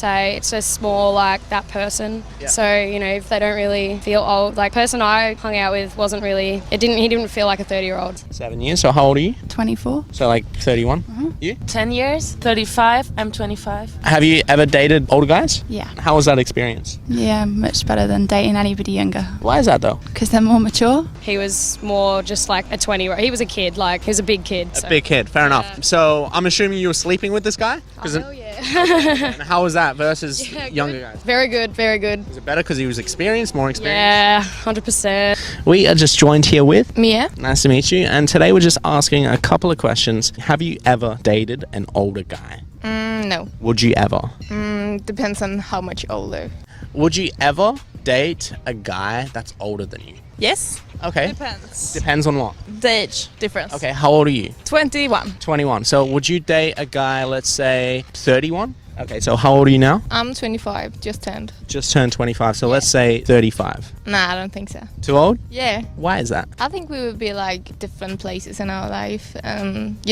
Say it's just more like that person. Yeah. So, if they don't really feel old, like person I hung out with wasn't really, he didn't feel like a 30-year-old. 7 years. So how old are you? 24. So like 31? You? 10 years, 35, I'm 25. Have you ever dated older guys? Yeah. How was that experience? Yeah, much better than dating anybody younger. Why is that though? Because they're more mature. He was more just like a 20-year-old. He was a kid, like he was a big kid. A big kid, fair enough. So I'm assuming you were sleeping with this guy? Oh, yeah. And how was that versus Yeah, younger good. guys? Very good, very good. Was it better because he was experienced, more experienced? Yeah, 100%. We are just joined here with... Mia? Nice to meet you. And today we're just asking a couple of questions. Have you ever dated an older guy? No. Would you ever? Depends on how much older. Would you ever date a guy that's older than you? Yes. Okay. Depends. Depends on what? The age difference. Okay, how old are you? 21. 21. So would you date a guy, let's say, 31? Okay, so how old are you now? I'm 25, just turned. Just turned 25, so let's say 35. Nah, I don't think so. Too old? Yeah. Why is that? I think we would be like different places in our life.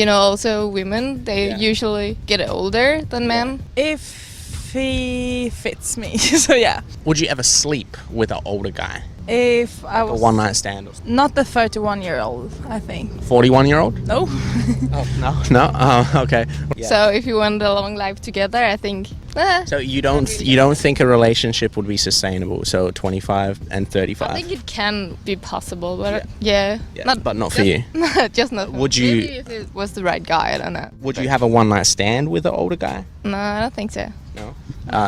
Also women, they usually get older than men. If he fits me, so yeah. Would you ever sleep with an older guy? If I A was one-night stand or something? not the 31-year-old, I think. 41-year-old? No. Oh, no? No? Oh, okay. Yeah. So if you want a long life together, I think. So you don't think a relationship would be sustainable? So 25 and 35. I think it can be possible, but yeah. But not for you. Just not. Would you- Maybe if it was the right guy, I don't know. Would you have a one-night stand with an older guy? No, I don't think so. No.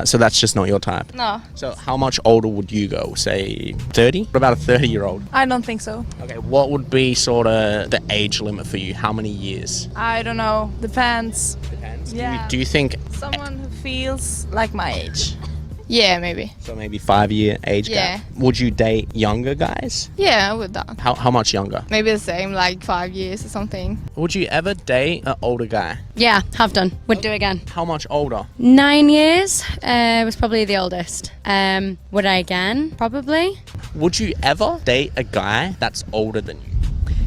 So that's just not your type. No, So how much older would you go? Say 30? What about a 30-year-old? I don't think so. Okay. What would be sort of the age limit for you? How many years? I don't know. Depends. Depends. Yeah. Do you think Someone who feels like my age. Yeah, maybe. so? Maybe 5-year age Yeah. gap. Would you date younger guys? Yeah, I would that. How much younger? Maybe the same, like 5 years or something. Would you ever date an older guy? Yeah, have done. Would do again. How much older? 9 years was probably the oldest. Would I again? Probably. Would you ever date a guy that's older than you?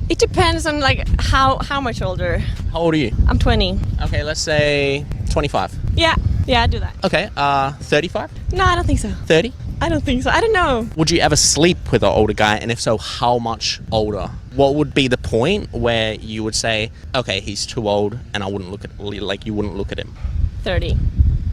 It depends on like how much older. How old are you? I'm 20. Okay, let's say 25. Yeah, I do that. Okay, 35? No, I don't think so. 30? I don't think so. I don't know. Would you ever sleep with an older guy, and if so, how much older? What would be the point where you would say, okay, he's too old, and I wouldn't look at, like, you wouldn't look at him? 30.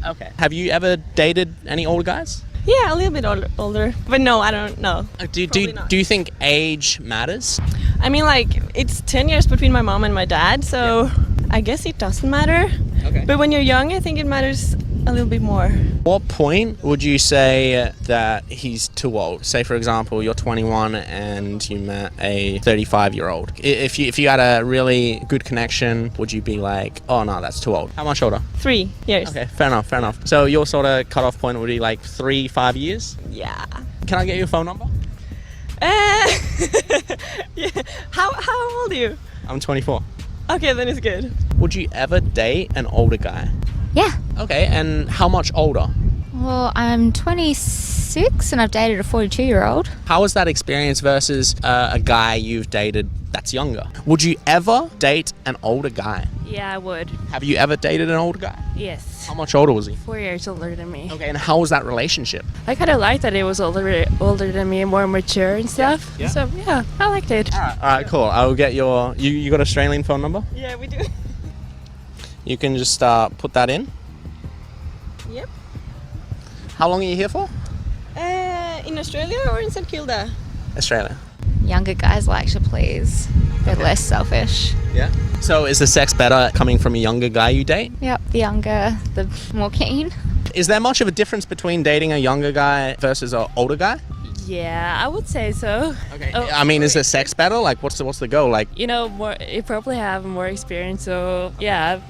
Okay. Have you ever dated any older guys? Yeah, a little bit older. But no, I don't know. Probably not. Do you think age matters? I mean, like, it's 10 years between my mom and my dad, so I guess it doesn't matter. Okay. But when you're young, I think it matters a little bit more. What point would you say that he's too old? Say, for example, you're 21 and you met a 35-year-old. If you had a really good connection, would you be like, oh no, that's too old? How much older? 3 years. Okay, fair enough. So your sort of cutoff point would be like 3-5 years? Yeah. Can I get your phone number? Yeah. How old are you? I'm 24. Okay, then it's good. Would you ever date an older guy? Yeah. Okay, and how much older? Well, I'm 26 and I've dated a 42-year-old. How was that experience versus a guy you've dated that's younger? Would you ever date an older guy? Yeah, I would. Have you ever dated an older guy? Yes. How much older was he? 4 years older than me. Okay, and how was that relationship? I kind of liked that he was older than me and more mature and stuff. Yeah. So, yeah, I liked it. All right, cool. I'll get your... You got an Australian phone number? Yeah, we do. You can just put that in. Yep. How long are you here for? In Australia or in St Kilda? Australia. Younger guys like to please. They're less selfish. Yeah. So is the sex better coming from a younger guy you date? Yep, the younger, the more keen. Is there much of a difference between dating a younger guy versus an older guy? Yeah, I would say so. Okay. Oh, I mean, is the sex better? Like, what's the goal? Like, You know, you probably have more experience, so yeah,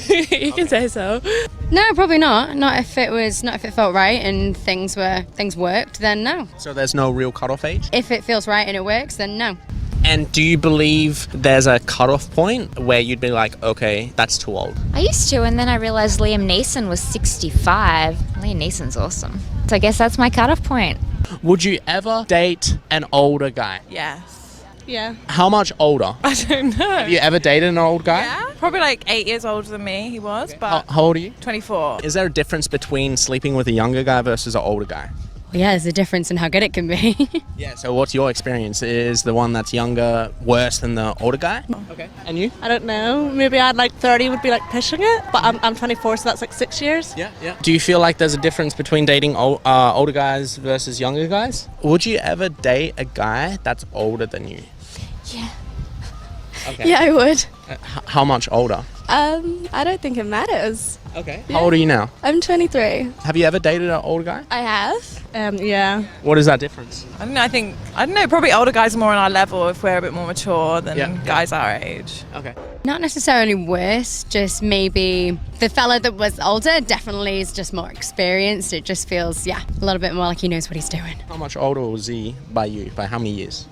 you can say so. No, probably not. Not if it felt right and things worked, then no. so there's no real cutoff age? If it feels right and it works, then no. And do you believe there's a cutoff point where you'd be like, okay, that's too old? I used to, and then I realised Liam Neeson was 65. Liam Neeson's awesome. So I guess that's my cutoff point. Would you ever date an older guy? Yes. Yeah. How much older? I don't know. Have you ever dated an old guy? Yeah, probably like 8 years older than me. He was, but How old are you? 24. Is there a difference between sleeping with a younger guy versus an older guy? Yeah, there's a difference in how good it can be. Yeah, so what's your experience? Is the one that's younger worse than the older guy? Okay. And you? I don't know. Maybe I'd like 30 would be like pushing it, but I'm 24, so that's like 6 years. Yeah. Do you feel like there's a difference between dating older guys versus younger guys? Would you ever date a guy that's older than you? Yeah. Okay. Yeah, I would. How much older? I don't think it matters. Okay. How old are you now? I'm 23. Have you ever dated an older guy? I have. Yeah. What is that difference? I don't know. I don't know. Probably older guys are more on our level if we're a bit more mature than guys our age. Okay. Not necessarily worse, just maybe the fella that was older definitely is just more experienced. It just feels, a little bit more like he knows what he's doing. How much older was he by you? By how many years?